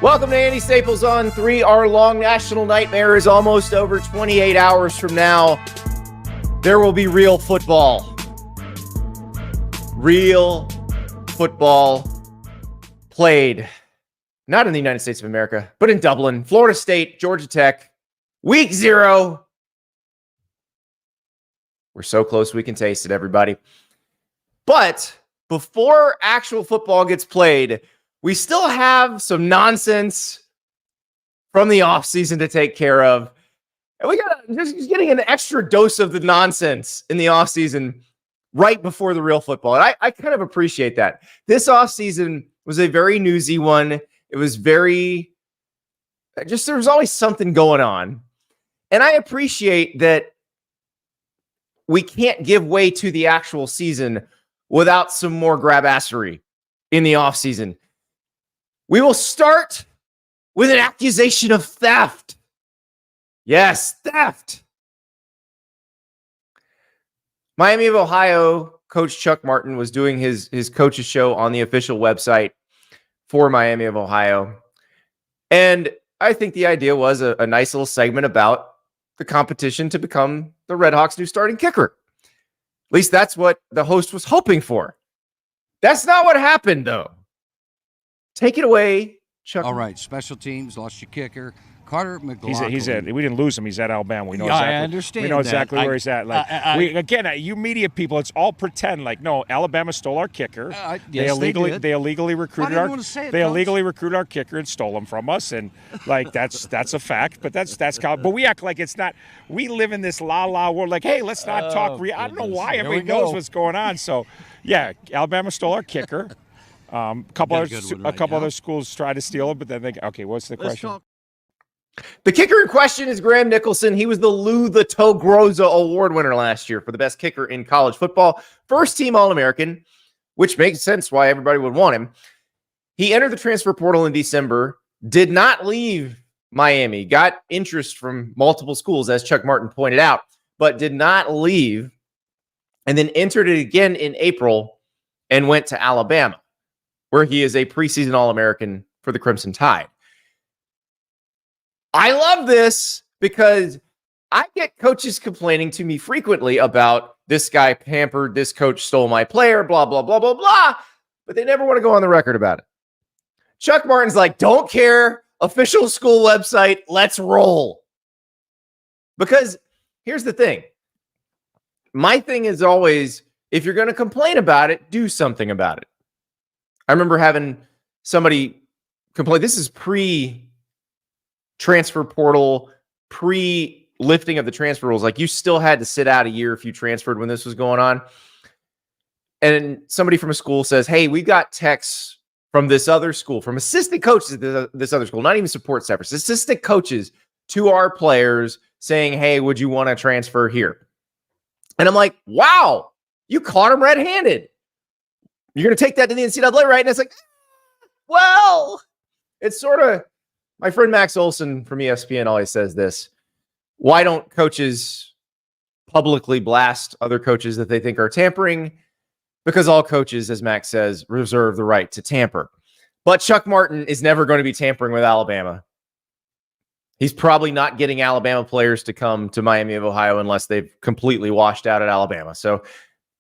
Welcome to Andy Staples on 3. Our long national nightmare is almost over. 28 hours from now, there will be real football. Real football played, not in the United States of America, but in Dublin, Florida State, Georgia Tech, week 0. We're so close we can taste it, everybody. But before actual football gets played, we still have some nonsense from the offseason to take care of. And we got just getting an extra dose of the nonsense in the offseason right before the real football. And I kind of appreciate that. This offseason was a very newsy one. It was very, just there was always something going on. And I appreciate that we can't give way to the actual season without some more grabassery in the offseason. We will start with an accusation of theft. Yes, theft. Miami of Ohio coach Chuck Martin was doing his coach's show on the official website for Miami of Ohio. And I think the idea was a nice little segment about the competition to become the Redhawks' new starting kicker. At least that's what the host was hoping for. That's not what happened, though. Take it away, Chuck. All right, special teams, lost your kicker. Carter McLaughlin. He's at. We didn't lose him. He's at Alabama. We know yeah, exactly. I understand. We know exactly that. where he's at. Like you media people, it's all pretend. Like no, Alabama stole our kicker. Yes, they illegally recruited our kicker and stole him from us. And like that's a fact. But that's but we act like it's not. We live in this la world. Like hey, let's not talk. I don't know why everybody knows what's going on. So yeah, Alabama stole our kicker. A couple other schools tried to steal it, but then okay, what's the question? The kicker in question is Graham Nicholson. He was the Lou the Toe Groza Award winner last year for the best kicker in college football. First team All-American, which makes sense why everybody would want him. He entered the transfer portal in December, did not leave Miami, got interest from multiple schools, as Chuck Martin pointed out, but did not leave, and then entered it again in April and went to Alabama, where he is a preseason All-American for the Crimson Tide. I love this because I get coaches complaining to me frequently about this guy pampered, this coach stole my player, blah, blah, blah, blah, blah, but they never want to go on the record about it. Chuck Martin's like, don't care, official school website, let's roll. Because here's the thing. My thing is always, if you're going to complain about it, do something about it. I remember having somebody complain, this is pre-transfer portal, pre-lifting of the transfer rules. Like you still had to sit out a year if you transferred when this was going on. And somebody from a school says, hey, we got texts from this other school, from assistant coaches at this other school, not even support staffers, assistant coaches to our players saying, hey, would you want to transfer here? And I'm like, wow, you caught him red-handed. You're going to take that to the NCAA, right? And it's like, well, it's sort of, my friend Max Olson from ESPN always says this. Why don't coaches publicly blast other coaches that they think are tampering? Because all coaches, as Max says, reserve the right to tamper. But Chuck Martin is never going to be tampering with Alabama. He's probably not getting Alabama players to come to Miami of Ohio unless they've completely washed out at Alabama. So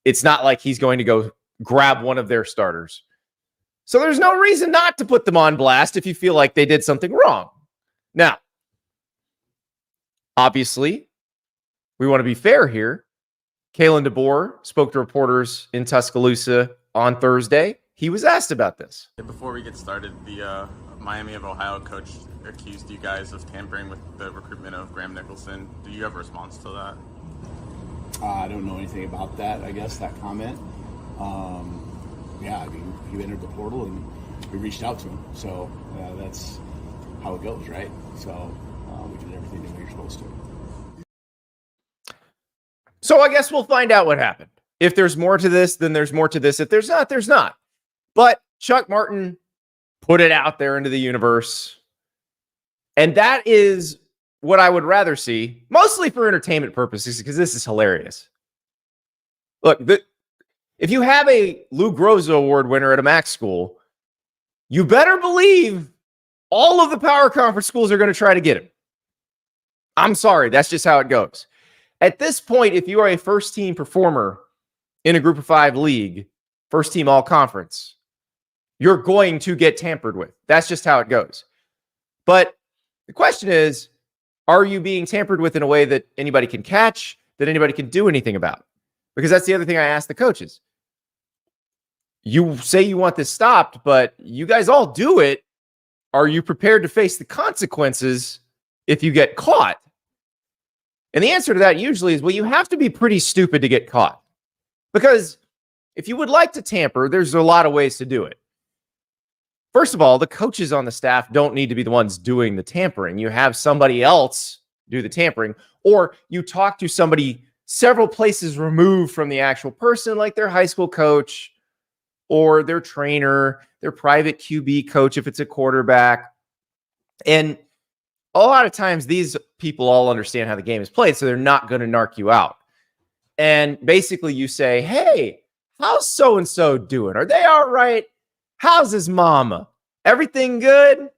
it's not like he's going to go grab one of their starters. So there's no reason not to put them on blast if you feel like they did something wrong. Now, obviously, we want to be fair here. Kalen DeBoer spoke to reporters in Tuscaloosa on Thursday. He was asked about this. Before we get started, the Miami of Ohio coach accused you guys of tampering with the recruitment of Graham Nicholson. Do you have a response to that? I don't know anything about that, I guess, that comment. Yeah, I mean, he entered the portal and we reached out to him. So that's how it goes, right? So we did everything that we were supposed to. So I guess we'll find out what happened. If there's more to this, then there's more to this. If there's not, there's not. But Chuck Martin put it out there into the universe. And that is what I would rather see, mostly for entertainment purposes, because this is hilarious. Look, if you have a Lou Groza Award winner at a MAC school, you better believe all of the power conference schools are going to try to get him. I'm sorry. That's just how it goes. At this point, if you are a first-team performer in a Group of 5 league, first-team all-conference, you're going to get tampered with. That's just how it goes. But the question is, are you being tampered with in a way that anybody can catch, that anybody can do anything about? Because that's the other thing I asked the coaches. You say you want this stopped, but you guys all do it. Are you prepared to face the consequences if you get caught? And the answer to that usually is, well, you have to be pretty stupid to get caught. Because if you would like to tamper, there's a lot of ways to do it. First of all, the coaches on the staff don't need to be the ones doing the tampering. You have somebody else do the tampering, or you talk to somebody several places removed from the actual person, like their high school coach or their trainer, their private QB coach if it's a quarterback. And a lot of times these people all understand how the game is played, so they're not going to narc you out. And basically you say, hey, how's so-and-so doing? Are they all right? How's his mama? Everything good?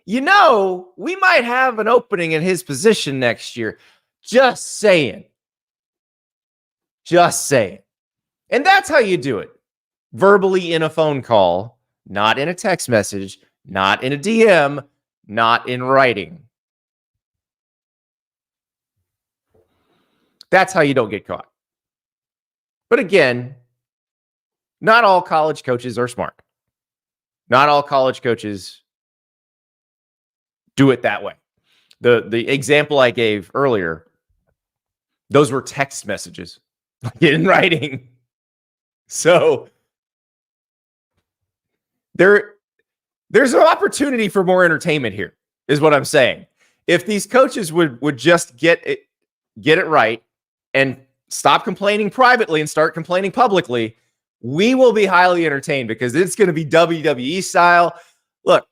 You know, we might have an opening in his position next year. Just saying. Just saying. And that's how you do it. Verbally in a phone call, not in a text message, not in a DM, not in writing. That's how you don't get caught. But again, not all college coaches are smart. Not all college coaches do it that way. The example I gave earlier, those were text messages in writing. So there's an opportunity for more entertainment here, is what I'm saying. If these coaches would just get it right and stop complaining privately and start complaining publicly, we will be highly entertained because it's going to be WWE style. Look,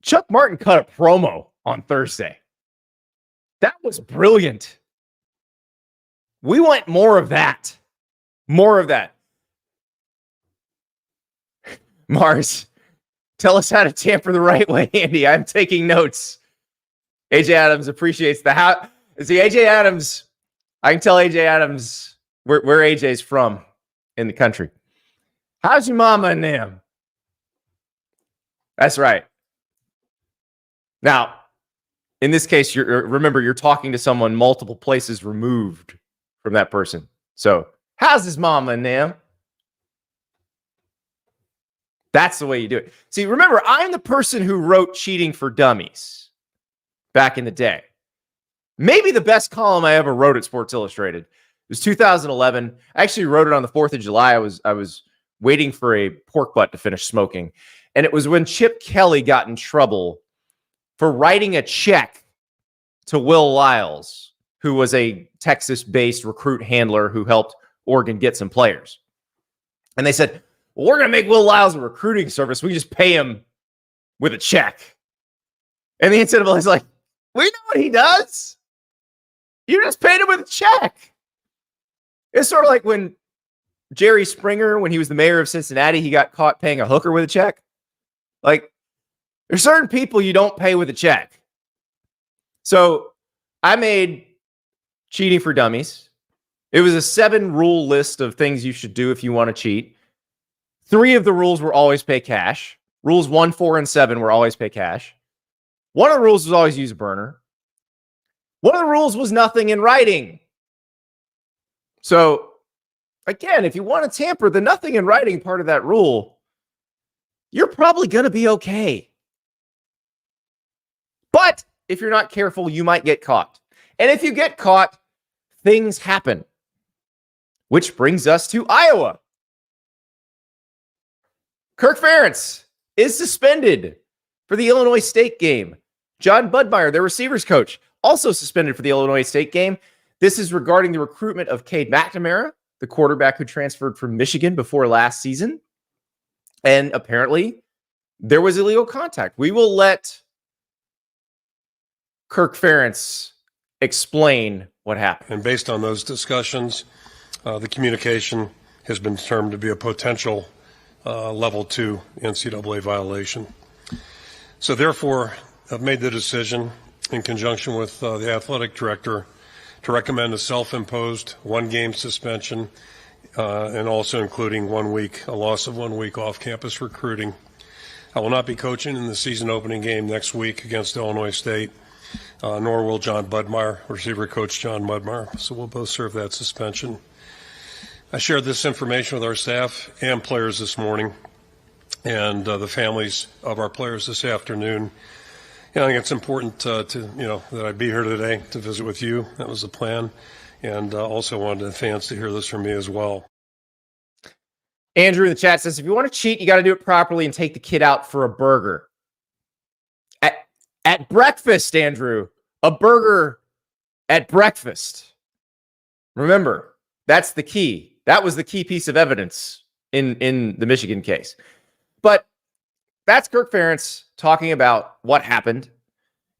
Chuck Martin cut a promo on Thursday. That was brilliant. We want more of that. More of that. Mars, tell us how to tamper the right way, Andy. I'm taking notes. AJ Adams appreciates the how. See, AJ Adams, I can tell AJ Adams where AJ's from in the country. How's your mama and them? That's right. Now, in this case, remember, you're talking to someone multiple places removed from that person. So, how's his mama and them? That's the way you do it. See, remember, I'm the person who wrote Cheating for Dummies back in the day. Maybe the best column I ever wrote at Sports Illustrated. It was 2011. I actually wrote it on the 4th of July. I was waiting for a pork butt to finish smoking. And it was when Chip Kelly got in trouble for writing a check to Will Lyles, who was a Texas-based recruit handler who helped Oregon get some players. And they said, well, we're going to make Will Lyles a recruiting service. We just pay him with a check. And the incentive is like, we know what he does. You just paid him with a check. It's sort of like when Jerry Springer, when he was the mayor of Cincinnati, he got caught paying a hooker with a check. Like, there's certain people you don't pay with a check. So I made Cheating for Dummies. It was a 7-rule list of things you should do if you want to cheat. 3 of the rules were always pay cash. Rules 1, 4, and 7 were always pay cash. One of the rules was always use a burner. One of the rules was nothing in writing. So, again, if you want to tamper the nothing in writing part of that rule, you're probably going to be okay. But if you're not careful, you might get caught. And if you get caught, things happen. Which brings us to Iowa. Kirk Ferentz is suspended for the Illinois State game. John Budmeyer, their receivers coach, also suspended for the Illinois State game. This is regarding the recruitment of Cade McNamara, the quarterback who transferred from Michigan before last season. And apparently, there was illegal contact. We will let Kirk Ferentz explain what happened. And based on those discussions, the communication has been determined to be a potential level 2 NCAA violation. So therefore, I've made the decision in conjunction with the athletic director to recommend a self-imposed 1-game suspension and also including a loss of 1 week off-campus recruiting. I will not be coaching in the season opening game next week against Illinois State, nor will John Budmeyer, receiver coach John Budmeyer. So we'll both serve that suspension. I shared this information with our staff and players this morning and the families of our players this afternoon. I think it's important that I be here today to visit with you. That was the plan. And also wanted the fans to hear this from me as well. Andrew in the chat says, if you want to cheat, you got to do it properly and take the kid out for a burger. At breakfast, Andrew. A burger at breakfast. Remember, that's the key. That was the key piece of evidence in the Michigan case. But that's Kirk Ferentz talking about what happened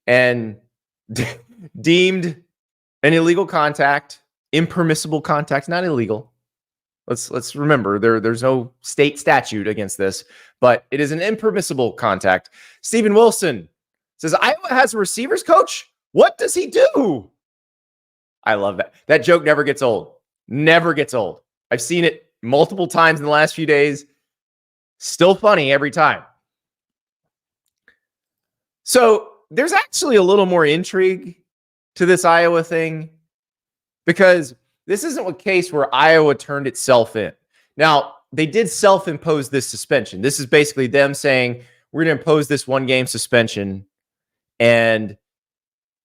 and deemed an illegal contact, impermissible contact, not illegal. Let's remember there's no state statute against this, but it is an impermissible contact. Stephen Wilson says Iowa has a receivers coach. What does he do? I love that. That joke never gets old. Never gets old. I've seen it multiple times in the last few days. Still funny every time. So there's actually a little more intrigue to this Iowa thing because this isn't a case where Iowa turned itself in. Now, they did self-impose this suspension. This is basically them saying, we're going to impose this 1-game suspension, and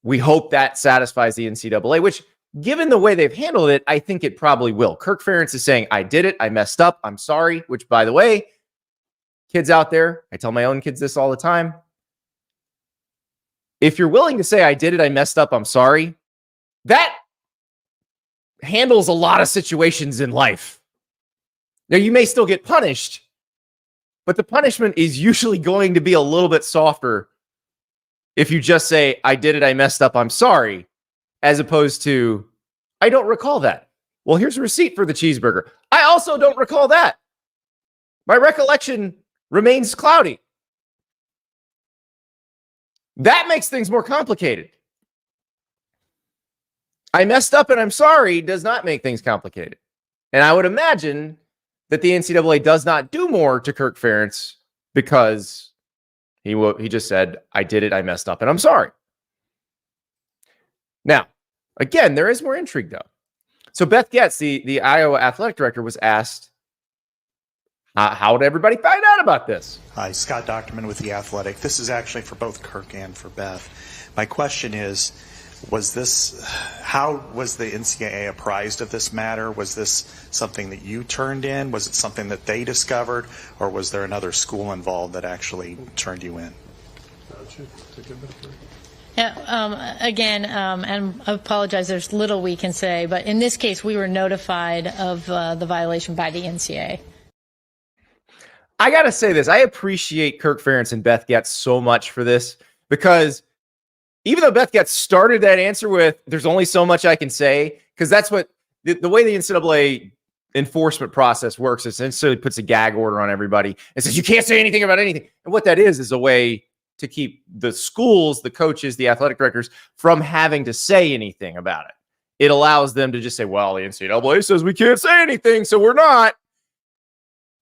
we hope that satisfies the NCAA, which, given the way they've handled it, I think it probably will. Kirk Ferentz is saying, I did it. I messed up. I'm sorry, which, by the way, kids out there, I tell my own kids this all the time. If you're willing to say, I did it, I messed up, I'm sorry, that handles a lot of situations in life. Now, you may still get punished, but the punishment is usually going to be a little bit softer if you just say, I did it, I messed up, I'm sorry, as opposed to, I don't recall that. Well, here's a receipt for the cheeseburger. I also don't recall that. My recollection remains cloudy. That makes things more complicated. I messed up and I'm sorry does not make things complicated. And I would imagine that the NCAA does not do more to Kirk Ferentz because he just said, I did it, I messed up, and I'm sorry. Now, again, there is more intrigue, though. So Beth Getz, the Iowa athletic director, was asked, how did everybody find out about this? Hi, Scott Docterman with The Athletic. This is actually for both Kirk and for Beth. My question is, how was the NCAA apprised of this matter? Was this something that you turned in? Was it something that they discovered? Or was there another school involved that actually turned you in? Yeah, and I apologize, there's little we can say, but in this case, we were notified of the violation by the NCAA. I got to say this. I appreciate Kirk Ferentz and Beth Getz so much for this because even though Beth Getz started that answer with, there's only so much I can say, because that's what the way the NCAA enforcement process works, essentially puts a gag order on everybody and says, you can't say anything about anything. And what that is a way to keep the schools, the coaches, the athletic directors from having to say anything about it. It allows them to just say, well, the NCAA says we can't say anything, so we're not.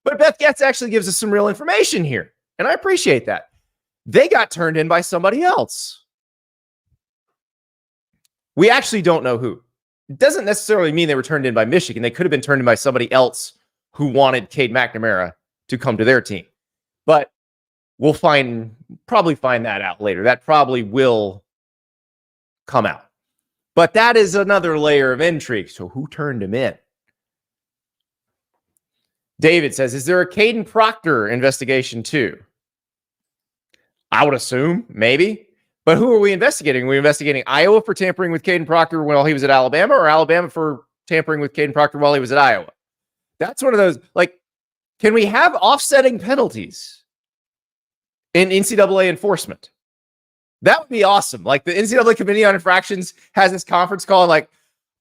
But Beth Getz actually gives us some real information here, and I appreciate that. They got turned in by somebody else. We actually don't know who. It doesn't necessarily mean they were turned in by Michigan. They could have been turned in by somebody else who wanted Cade McNamara to come to their team. But we'll probably find that out later. That probably will come out. But that is another layer of intrigue. So who turned him in? David says, is there a Caden Proctor investigation too? I would assume, maybe. But who are we investigating? Are we investigating Iowa for tampering with Caden Proctor while he was at Alabama, or Alabama for tampering with Caden Proctor while he was at Iowa? That's one of those, like, can we have offsetting penalties in NCAA enforcement? That would be awesome. Like, the NCAA Committee on Infractions has this conference call, like,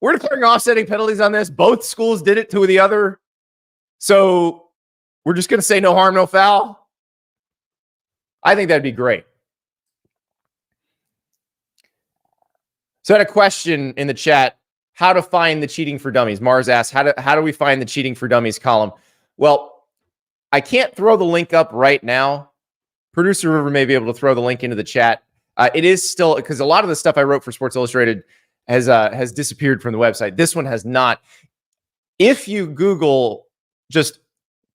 we're declaring offsetting penalties on this. Both schools did it to the other. So we're just going to say no harm, no foul? I think that'd be great. So I had a question in the chat, how to find the Cheating for Dummies. Mars asked, how do we find the Cheating for Dummies column? Well, I can't throw the link up right now. Producer River may be able to throw the link into the chat. It is still, because a lot of the stuff I wrote for Sports Illustrated has disappeared from the website. This one has not. If you Google, just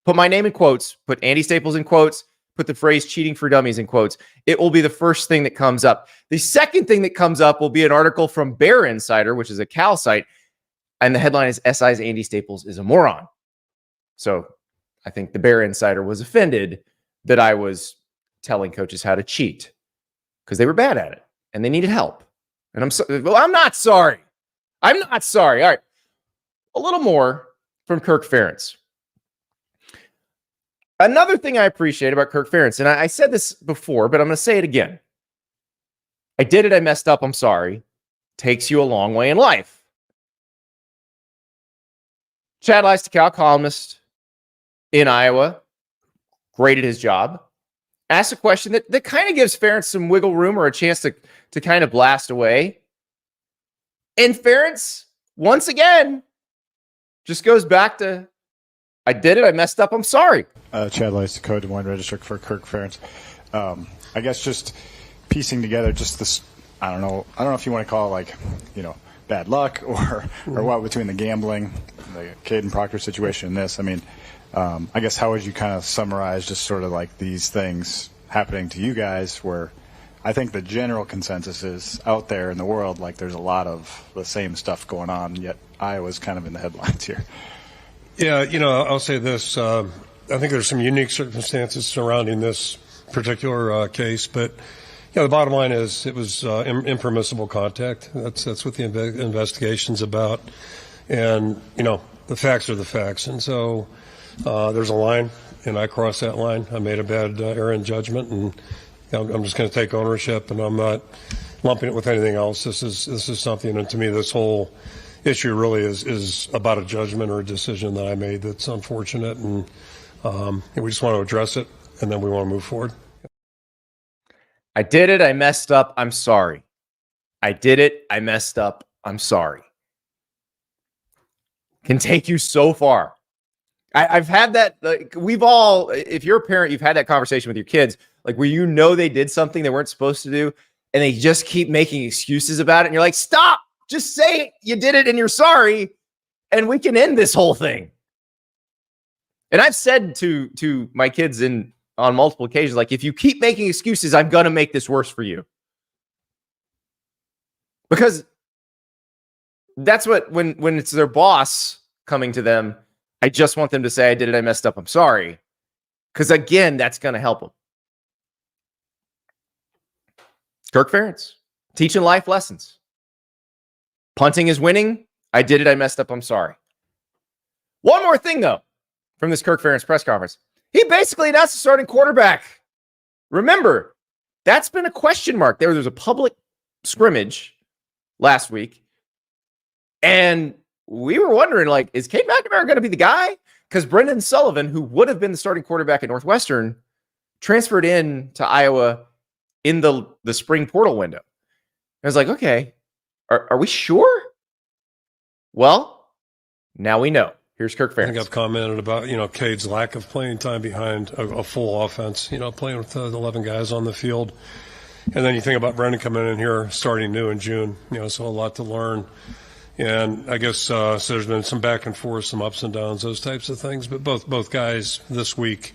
put my name in quotes, put Andy Staples in quotes, put the phrase Cheating for Dummies in quotes, it will be the first thing that comes up. The second thing that comes up will be an article from Bear Insider, which is a Cal site, and the headline is SI's Andy Staples is a moron. So I think the Bear Insider was offended that I was telling coaches how to cheat because they were bad at it and they needed help. And I'm not sorry. I'm not sorry. All right. A little more from Kirk Ferentz. Another thing I appreciate about Kirk Ferentz, and I said this before, but I'm going to say it again. I did it. I messed up. I'm sorry. Takes you a long way in life. Chad Leistikow, columnist in Iowa, great at his job, asked a question that kind of gives Ferentz some wiggle room or a chance to kind of blast away. And Ferentz, once again, just goes back to, I did it. I messed up. I'm sorry. Chad Leistikow, Des Moines Register for Kirk Ferentz. I guess just piecing together just this, I don't know if you want to call it bad luck or what between the gambling, the Caden Proctor situation and this. I mean, I guess how would you kind of summarize just sort of like these things happening to you guys where I think the general consensus is out there in the world, like there's a lot of the same stuff going on, yet Iowa's kind of in the headlines here. Yeah, I'll say this. I think there's some unique circumstances surrounding this particular case, but the bottom line is it was impermissible contact. That's what the investigation's about, and the facts are the facts. And so there's a line, and I crossed that line. I made a bad error in judgment, and I'm just going to take ownership, and I'm not lumping it with anything else. This is something, and to me, this whole issue really is about a judgment or a decision that I made that's unfortunate, and we just want to address it, and then we want to move forward. I did it. I messed up. I'm sorry. I did it. I messed up. I'm sorry. Can take you so far. I've had that. Like, we've all, if you're a parent, you've had that conversation with your kids, like where they did something they weren't supposed to do, and they just keep making excuses about it. And you're like, stop. Just say you did it and you're sorry, and we can end this whole thing. And I've said to my kids on multiple occasions, like, if you keep making excuses, I'm going to make this worse for you. Because that's what, when it's their boss coming to them, I just want them to say, I did it, I messed up, I'm sorry. Because again, that's going to help them. Kirk Ferentz, teaching life lessons. Punting is winning. I did it, I messed up, I'm sorry. One more thing, though, from this Kirk Ferentz press conference. He basically announced the starting quarterback. Remember, that's been a question mark. There was a public scrimmage last week, and we were wondering, like, is Cade McNamara going to be the guy? Because Brendan Sullivan, who would have been the starting quarterback at Northwestern, transferred in to Iowa in the spring portal window. I was like, okay, are we sure? Well, now we know. Here's Kirk Ferentz. I think I've commented about, Cade's lack of playing time behind a full offense, playing with 11 guys on the field. And then you think about Brendan coming in here, starting new in June, so a lot to learn. And I guess so there's been some back and forth, some ups and downs, those types of things. But both guys this week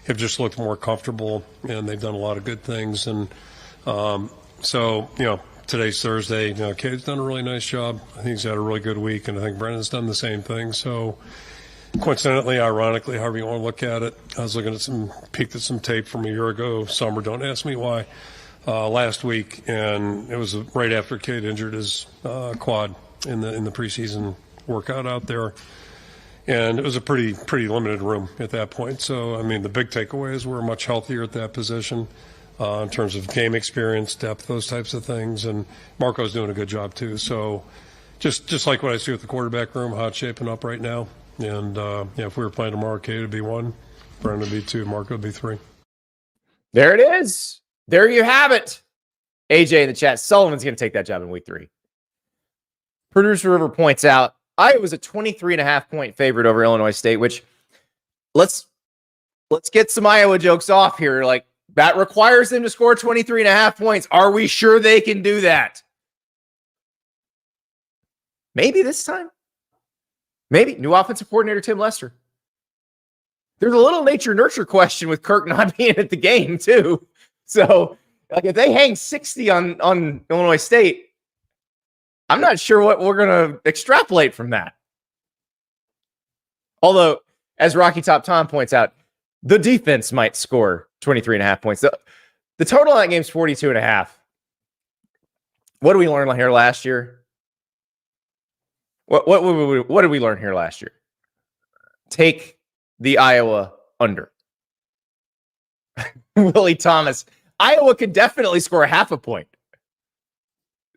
have just looked more comfortable, and they've done a lot of good things. And today's Thursday. Cade's done a really nice job. I think he's had a really good week, and I think Brendan's done the same thing. So coincidentally, ironically, however you want to look at it, I was looking at peeked at some tape from a year ago, summer, don't ask me why, last week, and it was right after Cade injured his quad in the preseason workout out there. And it was a pretty limited room at that point. So, I mean, the big takeaway is we're much healthier at that position. In terms of game experience, depth, those types of things. And Marco's doing a good job, too. So just like what I see with the quarterback room, how it's shaping up right now. And, if we were playing tomorrow, Cade would be one. Brandon would be 2, Marco would be 3. There it is. There you have it. AJ in the chat. Sullivan's going to take that job in week 3. Producer River points out Iowa's a 23.5 point favorite over Illinois State, which let's get some Iowa jokes off here. Like, that requires them to score 23.5 points. Are we sure they can do that? Maybe this time. Maybe. New offensive coordinator Tim Lester. There's a little nature-nurture question with Kirk not being at the game, too. So, like, if they hang 60 on Illinois State, I'm not sure what we're going to extrapolate from that. Although, as Rocky Top Tom points out, the defense might score 23.5 points. The total on that game is 42.5. What did we learn here last year? What did we learn here last year? Take the Iowa under. Willie Thomas. Iowa could definitely score 0.5 point.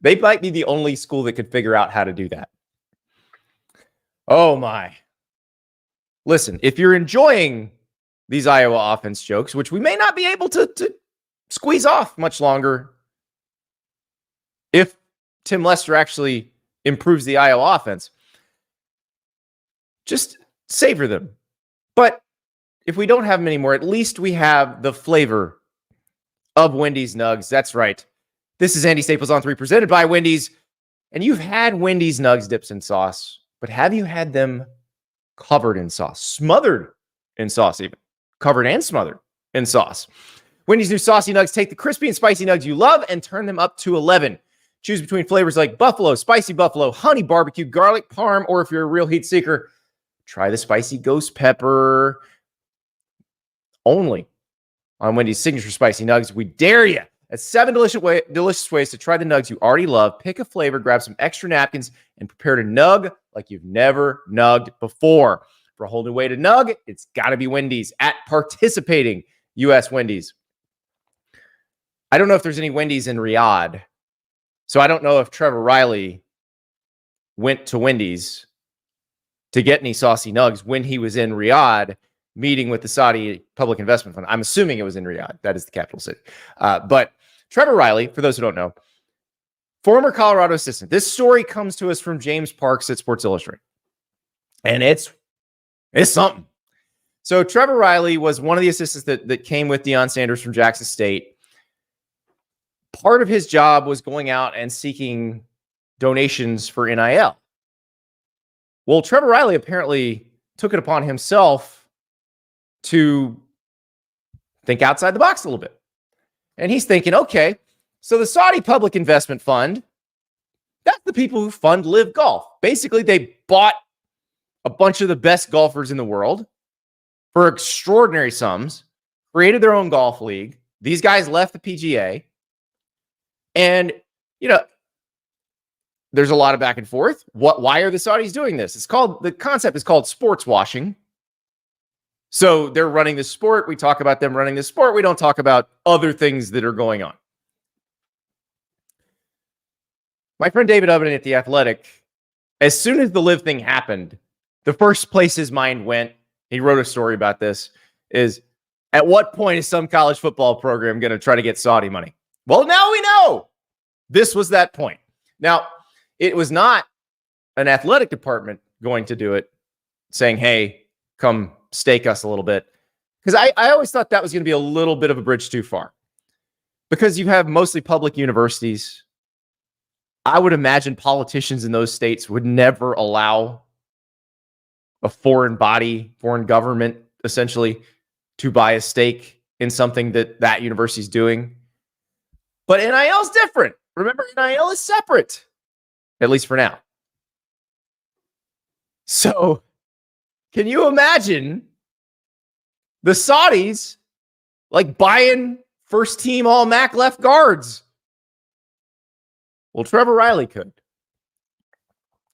They might be the only school that could figure out how to do that. Oh, my. Listen, if you're enjoying these Iowa offense jokes, which we may not be able to squeeze off much longer if Tim Lester actually improves the Iowa offense, just savor them. But if we don't have them anymore, at least we have the flavor of Wendy's Nuggs. That's right. This is Andy Staples on 3, presented by Wendys. And you've had Wendy's Nuggs dips in sauce, but have you had them covered in sauce, smothered in sauce even, covered and smothered in sauce? Wendy's new Saucy Nuggs take the crispy and spicy nugs you love and turn them up to 11. Choose between flavors like buffalo, spicy buffalo, honey barbecue, garlic parm, or if you're a real heat seeker, try the spicy ghost pepper. Only on Wendy's signature spicy nugs. We dare you. That's 7 delicious ways to try the nugs you already love. Pick a flavor, grab some extra napkins, and prepare to nug like you've never nugged before. For a whole new way to nug, it's got to be Wendy's at participating U.S. Wendy's. I don't know if there's any Wendy's in Riyadh, so I don't know if Trevor Riley went to Wendy's to get any saucy nugs when he was in Riyadh meeting with the Saudi Public Investment Fund. I'm assuming it was in Riyadh. That is the capital city. But Trevor Riley, for those who don't know, former Colorado assistant. This story comes to us from James Parks at Sports Illustrated. And it's something. So Trevor Riley was one of the assistants that came with Deion Sanders from Jackson State. Part of his job was going out and seeking donations for NIL. Well, Trevor Riley apparently took it upon himself to think outside the box a little bit. And he's thinking, okay, so the Saudi Public Investment Fund, that's the people who fund Live Golf. Basically, they bought a bunch of the best golfers in the world for extraordinary sums, created their own golf league. These guys left the PGA. And, you know, there's a lot of back and forth. Why are the Saudis doing this? The concept is called sports washing. So they're running the sport. We talk about them running the sport. We don't talk about other things that are going on. My friend David Ubben at The Athletic, as soon as the Live thing happened, the first place his mind went, he wrote a story about this, is at what point is some college football program going to try to get Saudi money? Well, now we know this was that point. Now, it was not an athletic department going to do it, saying, hey, come stake us a little bit. Because I always thought that was going to be a little bit of a bridge too far. Because you have mostly public universities. I would imagine politicians in those states would never allow a foreign body, foreign government, essentially, to buy a stake in something that university is doing. But NIL is different. Remember, NIL is separate, at least for now. So, can you imagine the Saudis like buying first team all MAC left guards? Well, Trevor Riley could.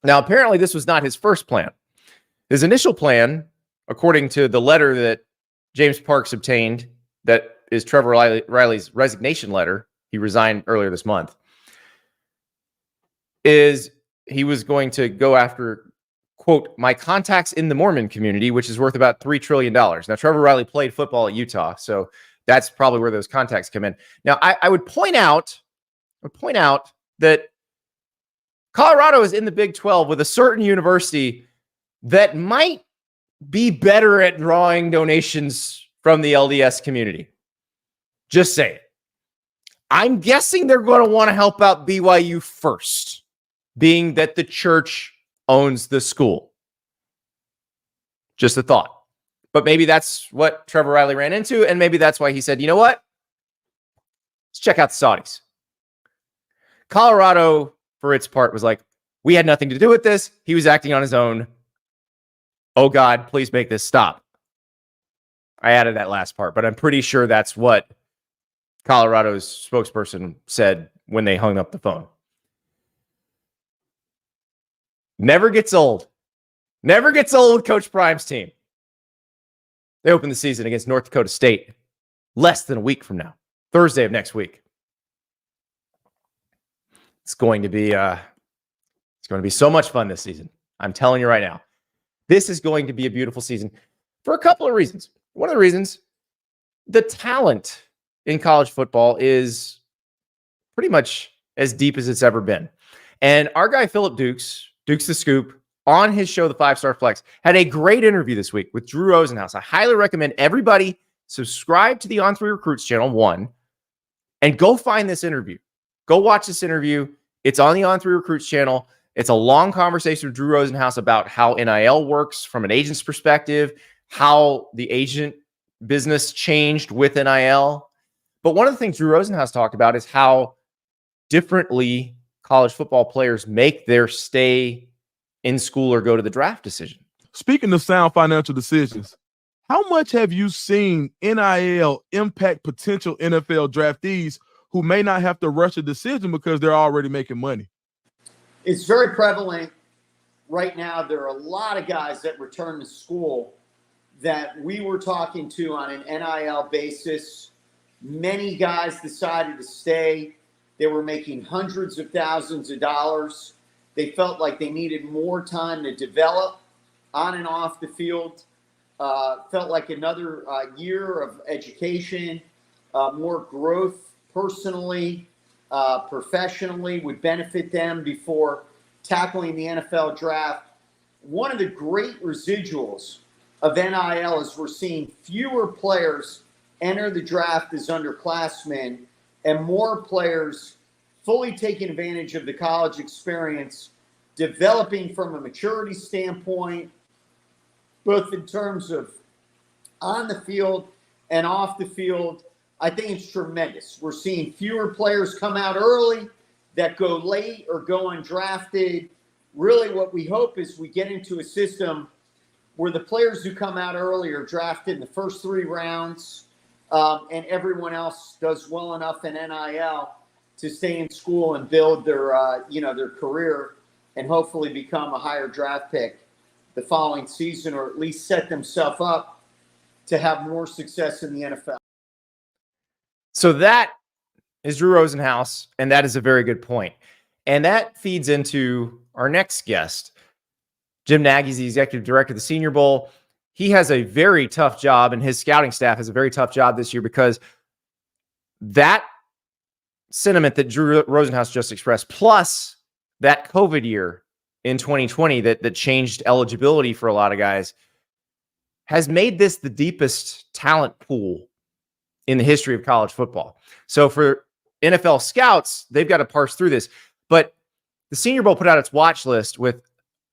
Now, apparently, this was not his first plan. His initial plan, according to the letter that James Parks obtained, that is Trevor Riley's resignation letter, he resigned earlier this month, is he was going to go after quote, my contacts in the Mormon community, which is worth about $3 trillion. Now, Trevor Riley played football at Utah, so that's probably where those contacts come in. Now, I would point out that Colorado is in the Big 12 with a certain university that might be better at drawing donations from the LDS community. Just say it. I'm guessing they're going to want to help out BYU first, being that the church owns the school. Just a thought. But maybe that's what Trevor Riley ran into, and maybe that's why he said, you know what? Let's check out the Saudis. Colorado, for its part, was like, we had nothing to do with this. He was acting on his own. Oh, God, please make this stop. I added that last part, but I'm pretty sure that's what Colorado's spokesperson said when they hung up the phone. Never gets old. Never gets old with Coach Prime's team. They open the season against North Dakota State less than a week from now, Thursday of next week. It's going to be so much fun this season. I'm telling you right now. This is going to be a beautiful season for a couple of reasons. One of the reasons, the talent in college football is pretty much as deep as it's ever been. And our guy, Philip Dukes the Scoop, on his show, The 5-Star Flex, had a great interview this week with Drew Rosen. I highly recommend everybody subscribe to the On3 Recruits channel, one, and go find this interview. Go watch this interview. It's on the On3 Recruits channel. It's a long conversation with Drew Rosenhaus about how NIL works from an agent's perspective, how the agent business changed with NIL. But one of the things Drew Rosenhaus talked about is how differently college football players make their stay in school or go to the draft decision. Speaking of sound financial decisions, how much have you seen NIL impact potential NFL draftees who may not have to rush a decision because they're already making money? It's very prevalent right now. There are a lot of guys that return to school that we were talking to on an NIL basis. Many guys decided to stay. They were making hundreds of thousands of dollars. They felt like they needed more time to develop on and off the field. Felt like another year of education, more growth personally, professionally would benefit them before tackling the NFL draft. One of the great residuals of NIL is we're seeing fewer players enter the draft as underclassmen and more players fully taking advantage of the college experience, developing from a maturity standpoint, both in terms of on the field and off the field. I think it's tremendous. We're seeing fewer players come out early that go late or go undrafted. Really what we hope is we get into a system where the players who come out early are drafted in the first 3 rounds, and everyone else does well enough in NIL to stay in school and build their career and hopefully become a higher draft pick the following season, or at least set themselves up to have more success in the NFL. So that is Drew Rosenhaus, and that is a very good point. And that feeds into our next guest. Jim Nagy is the executive director of the Senior Bowl. He has a very tough job, and his scouting staff has a very tough job this year because that sentiment that Drew Rosenhaus just expressed, plus that COVID year in 2020 that changed eligibility for a lot of guys, has made this the deepest talent pool in the history of college football. So for NFL scouts, they've got to parse through this. But the Senior Bowl put out its watch list with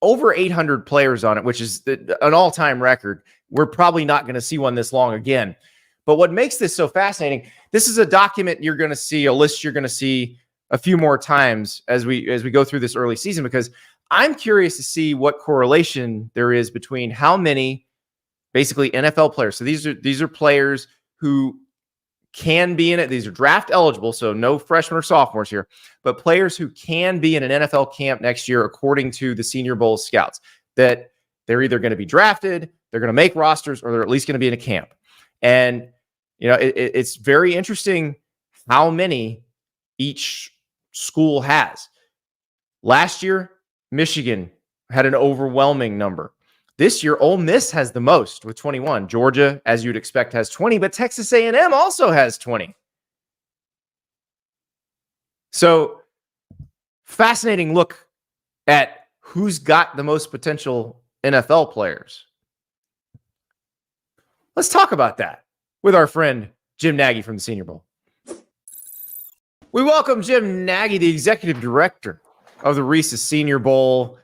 over 800 players on it, which is an all-time record. We're probably not going to see one this long again. But what makes this so fascinating, this is a document you're going to see, a list you're going to see a few more times as we go through this early season, because I'm curious to see what correlation there is between how many basically NFL players. So these are players who can be in it. These are draft eligible, so no freshmen or sophomores here, but players who can be in an NFL camp next year, according to the Senior Bowl scouts, that they're either going to be drafted, they're going to make rosters, or they're at least going to be in a camp. And, it's very interesting how many each school has. Last year, Michigan had an overwhelming number. This year, Ole Miss has the most with 21. Georgia, as you'd expect, has 20, but Texas A&M also has 20. So, fascinating look at who's got the most potential NFL players. Let's talk about that with our friend Jim Nagy from the Senior Bowl. We welcome Jim Nagy, the executive director of the Reese's Senior Bowl.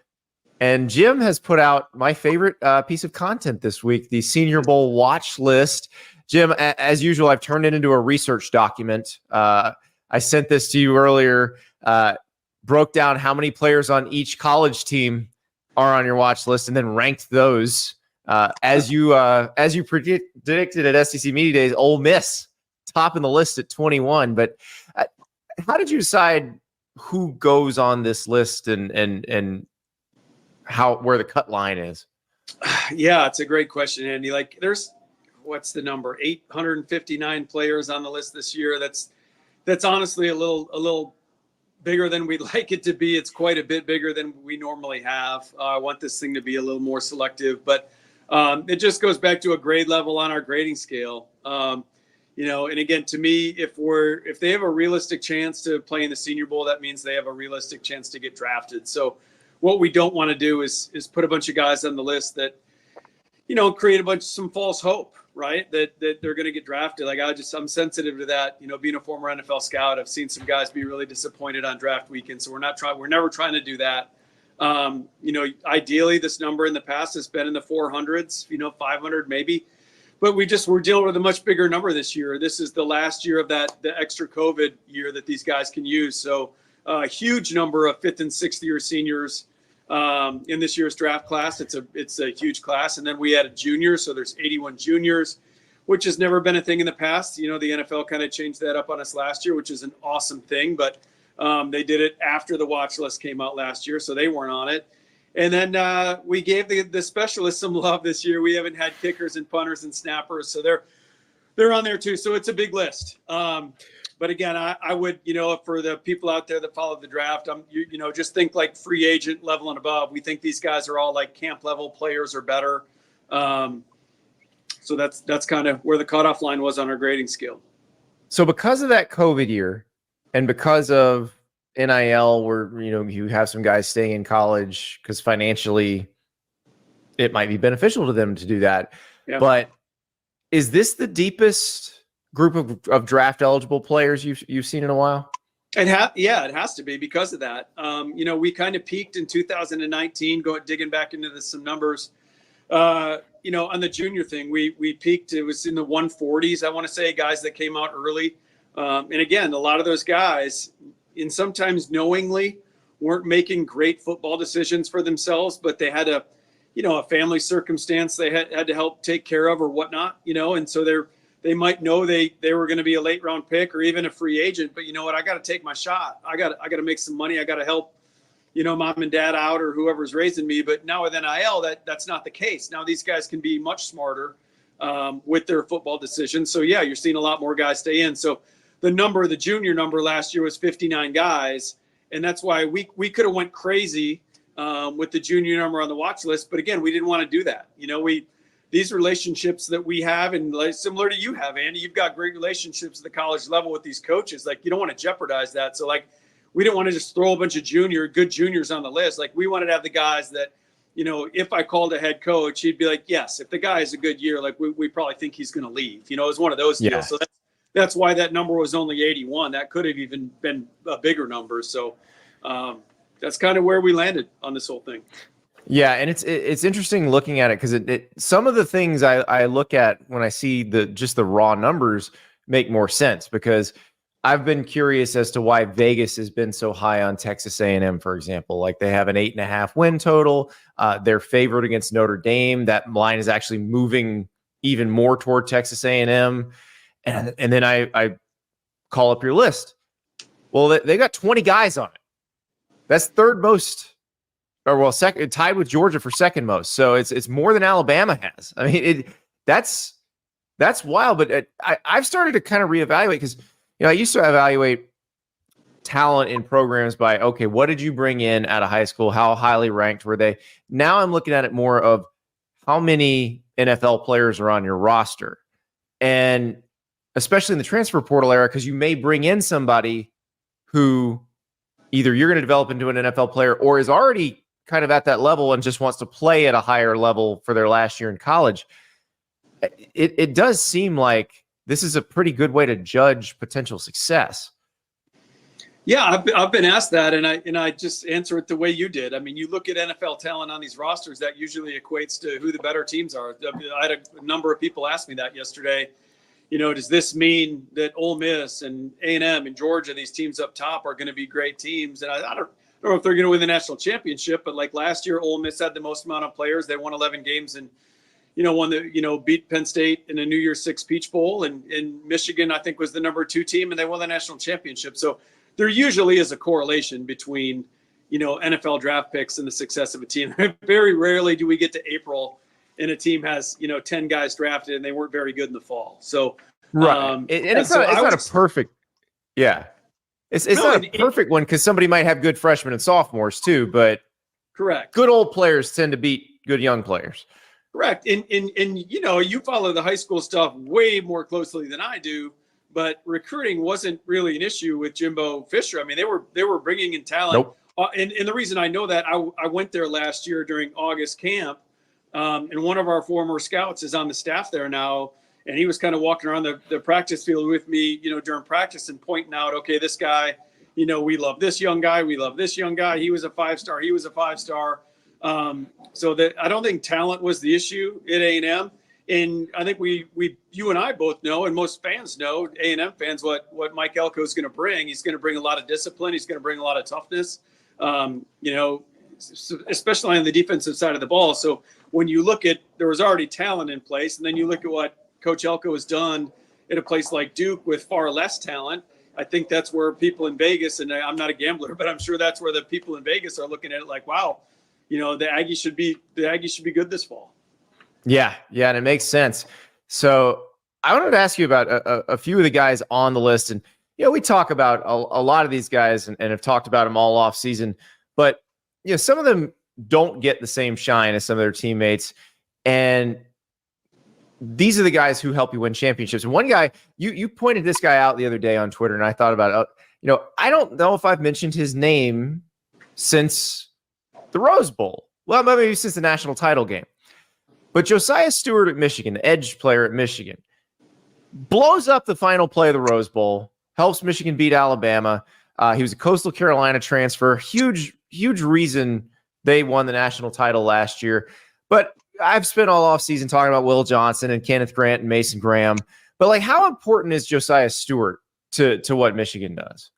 And Jim has put out my favorite piece of content this week, the Senior Bowl watch list. Jim, as usual, I've turned it into a research document. I sent this to you earlier, broke down how many players on each college team are on your watch list, and then ranked those as you predicted at SEC Media Days. Ole Miss top in the list at 21. But how did you decide who goes on this list and where the cut line is? Yeah, it's a great question, Andy. Like, there's what's the number? 859 players on the list this year. That's honestly a little bigger than we'd like it to be. It's quite a bit bigger than we normally have. I want this thing to be a little more selective, but it just goes back to a grade level on our grading scale. And again, to me, if they have a realistic chance to play in the Senior Bowl, that means they have a realistic chance to get drafted. So what we don't want to do is put a bunch of guys on the list that, create some false hope, right? That they're going to get drafted. Like, I'm sensitive to that. Being a former NFL scout, I've seen some guys be really disappointed on draft weekend. So we're never trying to do that. Ideally this number in the past has been in the 400s, 500 maybe, but we're dealing with a much bigger number this year. This is the last year of the extra COVID year that these guys can use. So a huge number of 5th and 6th year seniors in this year's draft class. It's a huge class. And then we added juniors. So there's 81 juniors, which has never been a thing in the past. The NFL kind of changed that up on us last year, which is an awesome thing. But they did it after the watch list came out last year, so they weren't on it. And then we gave the specialists some love this year. We haven't had kickers and punters and snappers, so they're on there too. So it's a big list. But again, I would, for the people out there that follow the draft, just think like free agent level and above. We think these guys are all like camp level players or better. So that's kind of where the cutoff line was on our grading scale. So because of that COVID year, and because of NIL, where you have some guys staying in college because financially it might be beneficial to them to do that. Yeah. But is this the deepest group of draft eligible players you've seen in a while? It has to be because of that. We kind of peaked in 2019, digging back into some numbers. On the junior thing, we peaked. It was in the 140s. I want to say guys that came out early. And again, a lot of those guys, and sometimes knowingly, weren't making great football decisions for themselves, but they had a family circumstance they had to help take care of or whatnot, and so they might know they were going to be a late round pick or even a free agent, but you know what? I got to take my shot. I got to make some money. I got to help, mom and dad out or whoever's raising me. But now with NIL, that's not the case. Now these guys can be much smarter with their football decisions. So yeah, you're seeing a lot more guys stay in. So the junior number last year was 59 guys. And that's why we could have went crazy with the junior number on the watch list. But again, we didn't want to do that. These relationships that we have, and like, similar to you have, Andy, you've got great relationships at the college level with these coaches. Like, you don't want to jeopardize that. So like, we didn't want to just throw a bunch of good juniors on the list. Like, we wanted to have the guys that, if I called a head coach, he'd be like, yes, if the guy has a good year, like we probably think he's going to leave. It was one of those deals. So that's why that number was only 81. That could have even been a bigger number. So that's kind of where we landed on this whole thing. Yeah, and it's interesting looking at it because some of the things I look at when I see the raw numbers make more sense, because I've been curious as to why Vegas has been so high on Texas A&M, for example. Like, they have an 8.5 win total. They're favored against Notre Dame. That line is actually moving even more toward Texas A&M. And then I call up your list. Well, they got 20 guys on it. That's third most. Second, tied with Georgia for second most. So it's more than Alabama has. I mean, that's wild. But I've started to kind of reevaluate, because I used to evaluate talent in programs by, okay, what did you bring in out of high school? How highly ranked were they? Now I'm looking at it more of how many NFL players are on your roster. And especially in the transfer portal era, because you may bring in somebody who either you're going to develop into an NFL player or is already kind of at that level and just wants to play at a higher level for their last year in college. It does seem like this is a pretty good way to judge potential success. Yeah, I've been asked that, and I just answer it the way you did. I mean, you look at NFL talent on these rosters, that usually equates to who the better teams are. I had a number of people ask me that yesterday. You know, does this mean that Ole Miss and A&M and Georgia, these teams up top, are going to be great teams? And I don't know if they're going to win the national championship, but like last year, Ole Miss had the most amount of players. They won 11 games and, beat Penn State in a New Year's Six Peach Bowl. And Michigan, I think, was the number 2 team, and they won the national championship. So there usually is a correlation between, NFL draft picks and the success of a team. Very rarely do we get to April and a team has, 10 guys drafted and they weren't very good in the fall. So, right. It's not a perfect, yeah. It's not a perfect one because somebody might have good freshmen and sophomores too, but correct. Good old players tend to beat good young players. Correct. And you follow the high school stuff way more closely than I do, but recruiting wasn't really an issue with Jimbo Fisher. I mean, they were bringing in talent. Nope. And the reason I know that, I went there last year during August camp, and one of our former scouts is on the staff there now, and he was kind of walking around the practice field with me, during practice and pointing out, okay, this guy, we love this young guy. We love this young guy. He was a 5-star. He was a 5-star. So that I don't think talent was the issue at A&M. And I think you and I both know, and most fans know, A&M fans, what Mike Elko is going to bring. He's going to bring a lot of discipline. He's going to bring a lot of toughness, especially on the defensive side of the ball. So when you look at, there was already talent in place, and then you look at what Coach Elko has done at a place like Duke with far less talent. I think that's where people in Vegas, and I'm not a gambler, but I'm sure that's where the people in Vegas are looking at it like, wow, the Aggies should be good this fall. Yeah, and it makes sense. So I wanted to ask you about a few of the guys on the list. And, we talk about a lot of these guys and have talked about them all off season. But, some of them don't get the same shine as some of their teammates. And these are the guys who help you win championships. And one guy, you pointed this guy out the other day on Twitter, and I thought about it. I don't know if I've mentioned his name since the Rose Bowl. Well, maybe since the national title game. But Josiah Stewart at Michigan, the edge player at Michigan, blows up the final play of the Rose Bowl, helps Michigan beat Alabama. He was a Coastal Carolina transfer. Huge reason they won the national title last year. But I've spent all offseason talking about Will Johnson and Kenneth Grant and Mason Graham. But, how important is Josiah Stewart to what Michigan does?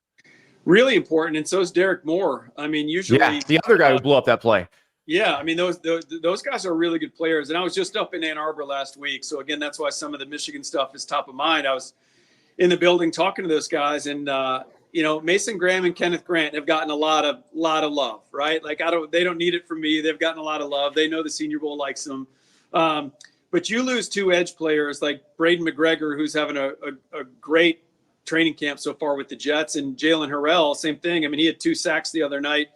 Really important, and so is Derek Moore. I mean, usually the other guy who blew up that play. Yeah, I mean, those guys are really good players. And I was just up in Ann Arbor last week. So, again, that's why some of the Michigan stuff is top of mind. I was in the building talking to those guys. And, Mason Graham and Kenneth Grant have gotten a lot of love, right? They don't need it from me. They've gotten a lot of love. They know the Senior Bowl likes them. But you lose 2 edge players like Braden McGregor, who's having a great training camp so far with the Jets, and Jalen Harrell, same thing. I mean, he had 2 sacks the other night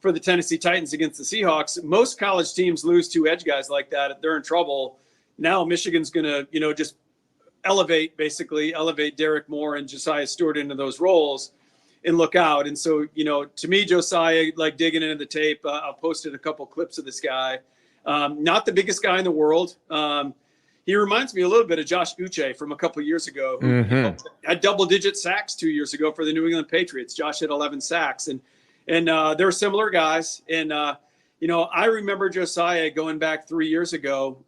for the Tennessee Titans against the Seahawks. Most college teams lose 2 edge guys like that. They're in trouble. Now Michigan's going to, just elevate Derek Moore and Josiah Stewart into those roles and look out. And so, to me, Josiah, digging into the tape, I'll posted a couple clips of this guy. Not the biggest guy in the world. He reminds me a little bit of Josh Uche from a couple of years ago, who had double-digit sacks 2 years ago for the New England Patriots. Josh had 11 sacks. And they're similar guys. And, I remember Josiah going back 3 years ago.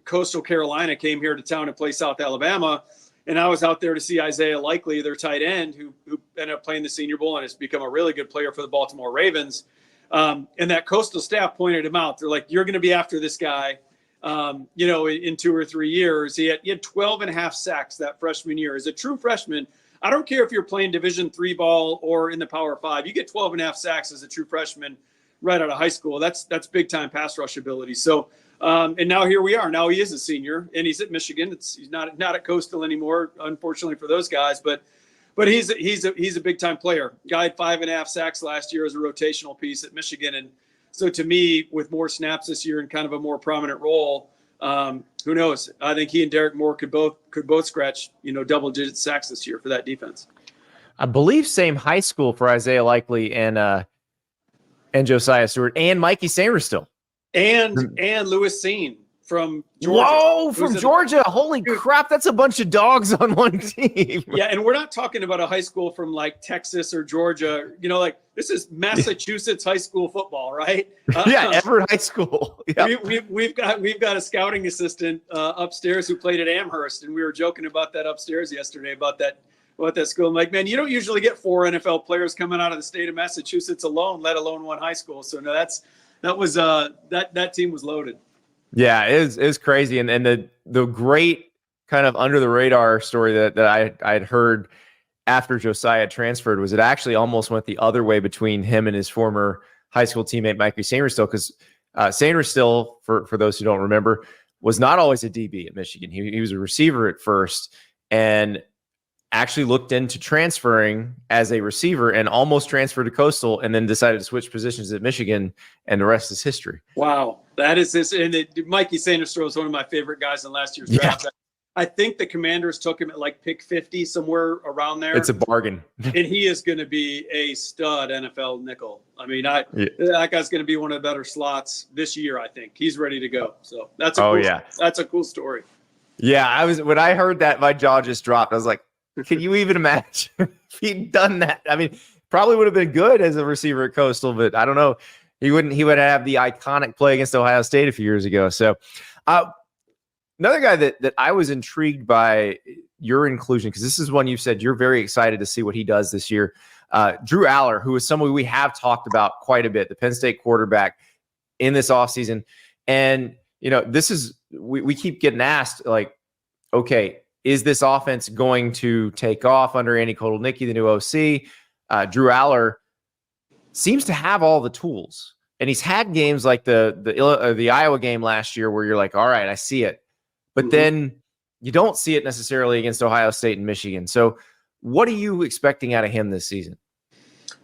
Coastal Carolina came here to town to play South Alabama. And I was out there to see Isaiah Likely, their tight end, who ended up playing the Senior Bowl and has become a really good player for the Baltimore Ravens. And that Coastal staff pointed him out. They're like, you're going to be after this guy, in 2 or 3 years. He had 12 and a half sacks that freshman year. As a true freshman, I don't care if you're playing Division III ball or in the Power 5. You get 12 and a half sacks as a true freshman right out of high school. That's big time pass rush ability. So, and now here we are. Now he is a senior and he's at Michigan. He's not at Coastal anymore, unfortunately for those guys. But but he's a big time player. Guy had 5.5 sacks last year as a rotational piece at Michigan, and so to me, with more snaps this year and kind of a more prominent role, who knows? I think he and Derek Moore could both scratch double-digit sacks this year for that defense. I believe same high school for Isaiah Likely and Josiah Stewart and Mikey Sainristil. And Lewis Seen from Georgia. Whoa, from Georgia. Holy crap, that's a bunch of dogs on one team. Yeah, and we're not talking about a high school from like Texas or Georgia. Like this is Massachusetts high school football, right? Yeah, Everett High School. Yeah. We've got a scouting assistant upstairs who played at Amherst, and we were joking about that upstairs yesterday about that school. I'm like, man, you don't usually get 4 NFL players coming out of the state of Massachusetts alone, let alone one high school. So no, that team was loaded. Yeah, it is crazy. And the great kind of under the radar story that I had heard after Josiah transferred was it actually almost went the other way between him and his former high school teammate, Mikey Sainristil, because Sainristil, for those who don't remember, was not always a DB at Michigan. He was a receiver at first and actually looked into transferring as a receiver and almost transferred to Coastal and then decided to switch positions at Michigan, and the rest is history. Wow. That is this. And Mikey Sainristil is one of my favorite guys in last year's draft. I think the Commanders took him at like pick 50, somewhere around there. It's a bargain. And he is going to be a stud NFL nickel. I mean, that guy's going to be one of the better slots this year, I think. He's ready to go. So that's a cool story. Yeah, when I heard that, my jaw just dropped. I was like, can you even imagine if he'd done that? I mean, probably would have been good as a receiver at Coastal, but I don't know. He would have the iconic play against Ohio State a few years ago. So another guy that I was intrigued by your inclusion, because this is one you said you're very excited to see what he does this year. Drew Aller, who is someone we have talked about quite a bit, the Penn State quarterback in this offseason. And, this is, we keep getting asked, like, okay, is this offense going to take off under Andy Kotelnicki, the new OC? Drew Aller seems to have all the tools, and he's had games like the Iowa game last year where you're like, all right, I see it, but then you don't see it necessarily against Ohio State and Michigan. So what are you expecting out of him this season?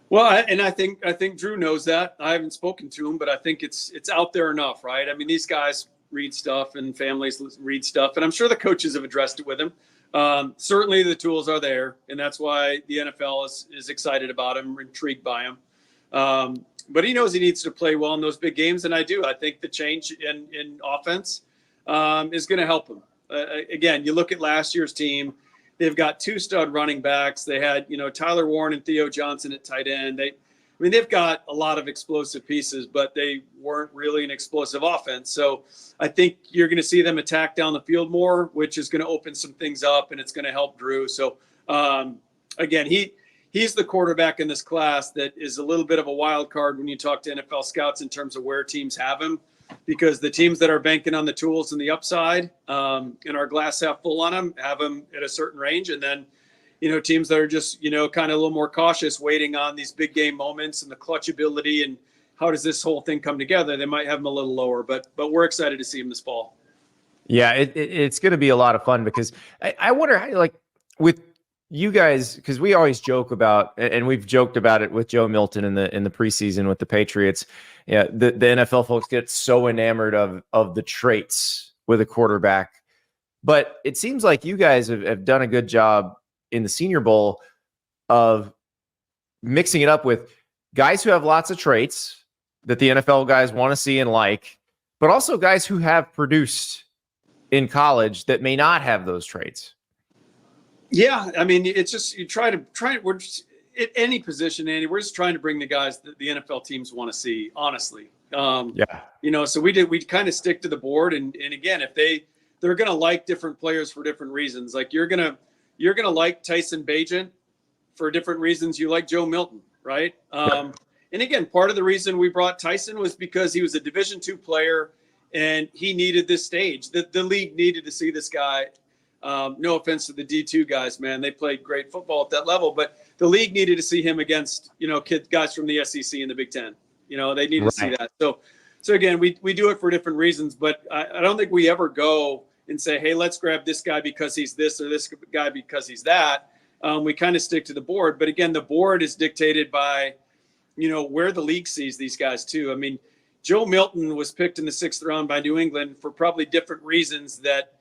Well, I think Drew knows that. I haven't spoken to him, but I think it's out there enough, right? I mean, these guys read stuff and families read stuff, and I'm sure the coaches have addressed it with him. Certainly the tools are there, and that's why the NFL is excited about him, intrigued by him. But he knows he needs to play well in those big games, and I do. I think the change in offense is going to help him. Again, you look at last year's team, they've got 2 stud running backs. They had, Tyler Warren and Theo Johnson at tight end. They've got a lot of explosive pieces, but they weren't really an explosive offense. So I think you're going to see them attack down the field more, which is going to open some things up, and it's going to help Drew. So, again, he's the quarterback in this class that is a little bit of a wild card when you talk to NFL scouts in terms of where teams have him, because the teams that are banking on the tools and the upside and are glass half full on him have him at a certain range. And then, teams that are just, kind of a little more cautious, waiting on these big game moments and the clutch ability and how does this whole thing come together, they might have him a little lower, but we're excited to see him this fall. Yeah, it's going to be a lot of fun, because I wonder how, like, with you guys, because we always joke about, and we've joked about it with Joe Milton in the preseason with the Patriots. Yeah, the NFL folks get so enamored of the traits with a quarterback, but it seems like you guys have done a good job in the Senior Bowl of mixing it up with guys who have lots of traits that the NFL guys want to see and like, but also guys who have produced in college that may not have those traits. Yeah, I mean, it's just we're just at any position, Andy, we're just trying to bring the guys that the NFL teams want to see, honestly. So we kind of stick to the board, and again, if they're going to like different players for different reasons. Like you're going to like Tyson Bagent for different reasons you like Joe Milton, right? And again, part of the reason we brought Tyson was because he was a Division II player and he needed this stage. The league needed to see this guy. No offense to the D2 guys, man. They played great football at that level, but the league needed to see him against, guys from the SEC and the Big Ten. They needed to see that. So again, we do it for different reasons, but I don't think we ever go and say, hey, let's grab this guy because he's this or this guy because he's that. We kind of stick to the board. But again, the board is dictated by, where the league sees these guys too. I mean, Joe Milton was picked in the 6th round by New England for probably different reasons that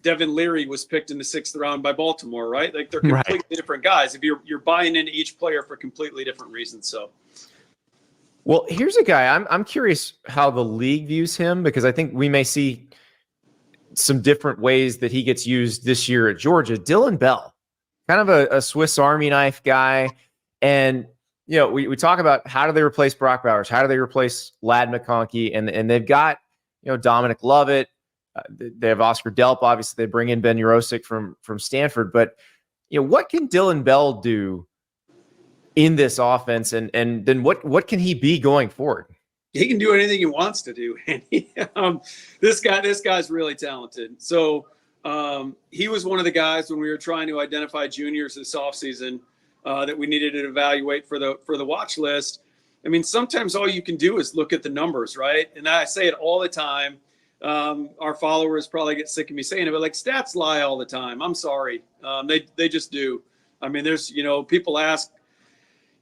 Devin Leary was picked in the 6th round by Baltimore, right? Like they're completely different guys. If you're buying into each player for completely different reasons. So, well, here's a guy. I'm curious how the league views him, because I think we may see some different ways that he gets used this year at Georgia. Dylan Bell, kind of a Swiss Army knife guy. And, we talk about how do they replace Brock Bowers? How do they replace Ladd McConkey? And they've got, Dominic Lovett. They have Oscar Delp. Obviously, they bring in Ben Urosic from Stanford. But, what can Dylan Bell do in this offense? And then what can he be going forward? He can do anything he wants to do. And this guy's really talented. So he was one of the guys when we were trying to identify juniors this offseason that we needed to evaluate for the watch list. I mean, sometimes all you can do is look at the numbers, right? And I say it all the time. Our followers probably get sick of me saying it, but like stats lie all the time. I'm sorry. They just do. I mean, there's, people ask,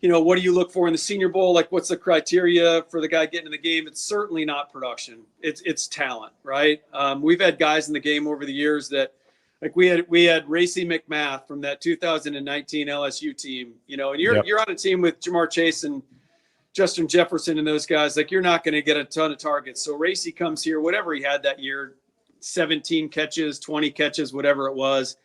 what do you look for in the Senior Bowl? Like, what's the criteria for the guy getting in the game? It's certainly not production. It's talent, right? We've had guys in the game over the years that, like we had Racy McMath from that 2019 LSU team, and you're on a team with Jamar Chase and Justin Jefferson and those guys. Like, you're not going to get a ton of targets. So Racy comes here, whatever he had that year, 17 catches, 20 catches, whatever it was.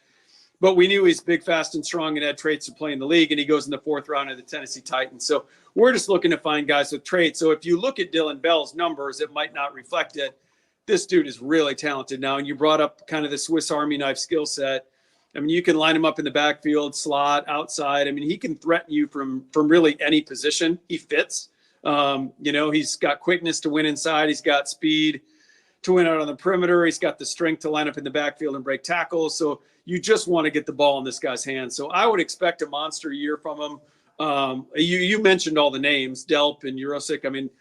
But we knew he's big, fast, and strong and had traits to play in the league, and he goes in the 4th round of the Tennessee Titans. So we're just looking to find guys with traits. So if you look at Dylan Bell's numbers, it might not reflect it. This dude is really talented now, and you brought up kind of the Swiss Army knife skill set. I mean, you can line him up in the backfield, slot, outside. I mean, he can threaten you from really any position. He fits. He's got quickness to win inside. He's got speed to win out on the perimeter. He's got the strength to line up in the backfield and break tackles. So you just want to get the ball in this guy's hands. So I would expect a monster year from him. You mentioned all the names, Delp and Urosic. I mean,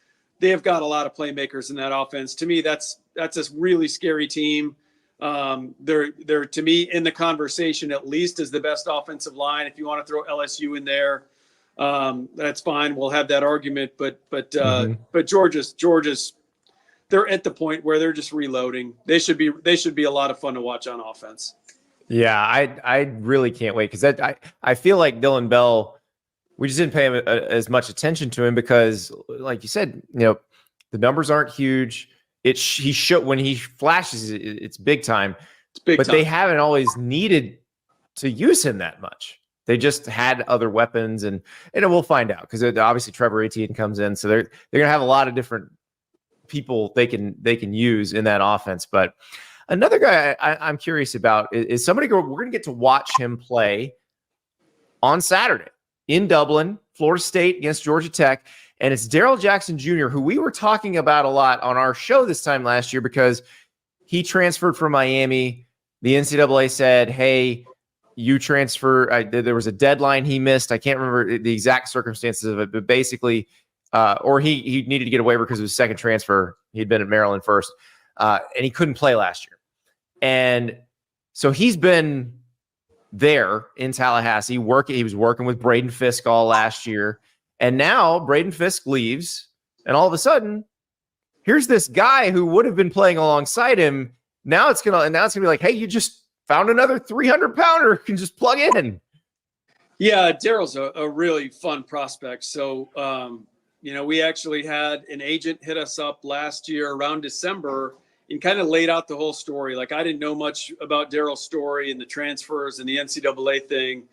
they have got a lot of playmakers in that offense. To me, that's a really scary team. They're to me in the conversation at least as the best offensive line. If you want to throw LSU in there, that's fine. We'll have that argument. But Georgia's they're at the point where they're just reloading. They should be a lot of fun to watch on offense. Yeah, I really can't wait, because I feel like Dylan Bell, we just didn't pay him as much attention to him because, like you said, the numbers aren't huge. When he flashes, it's big time. But they haven't always needed to use him that much. They just had other weapons, and we'll find out, because obviously Trevor Etienne comes in, so they're gonna have a lot of different people they can use in that offense. But another guy I'm curious about is somebody we're going to get to watch him play on Saturday in Dublin, Florida State against Georgia Tech. And it's Daryl Jackson Jr., who we were talking about a lot on our show this time last year, because he transferred from Miami. The NCAA said, hey, you transfer. There was a deadline he missed. I can't remember the exact circumstances of it, but basically, or he needed to get a waiver because of his second transfer. He'd been at Maryland first, and he couldn't play last year. And so he's been there in Tallahassee. He was working with Braden Fisk all last year. And now Braden Fisk leaves, and all of a sudden, here's this guy who would have been playing alongside him. Now it's gonna be like, hey, you just found another 300-pounder who can just plug in. Yeah, Daryl's a really fun prospect. So, we actually had an agent hit us up last year around December and kind of laid out the whole story. Like, I didn't know much about Daryl's story and the transfers and the NCAA thing,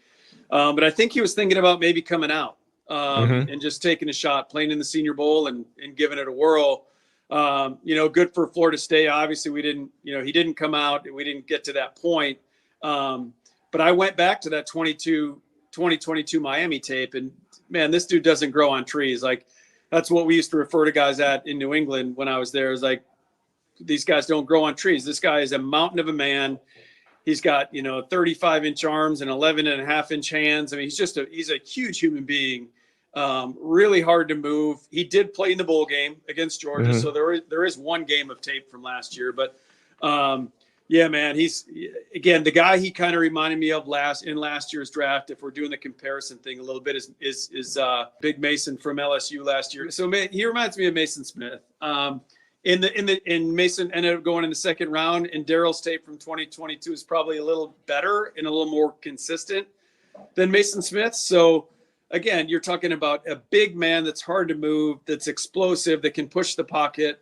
but I think he was thinking about maybe coming out. And just taking a shot, playing in the Senior Bowl and giving it a whirl. Good for Florida State. Obviously, we didn't, he didn't come out. We didn't get to that point. But I went back to that 2022 Miami tape, and man, this dude doesn't grow on trees. Like, that's what we used to refer to guys at in New England when I was there. Is like, these guys don't grow on trees. This guy is a mountain of a man. He's got, 35-inch arms and 11.5-inch hands. I mean, he's a huge human being. Really hard to move. He did play in the bowl game against Georgia. So there is one game of tape from last year, but Yeah, man. He's, again, the guy he kind of reminded me of last year's draft, if we're doing the comparison thing a little bit, is Big Mason from LSU last year. So he reminds me of Mason Smith. In Mason ended up going in the second round, and Daryl's tape from 2022 is probably a little better and a little more consistent than Mason Smith. So again, you're talking about a big man that's hard to move, that's explosive, that can push the pocket.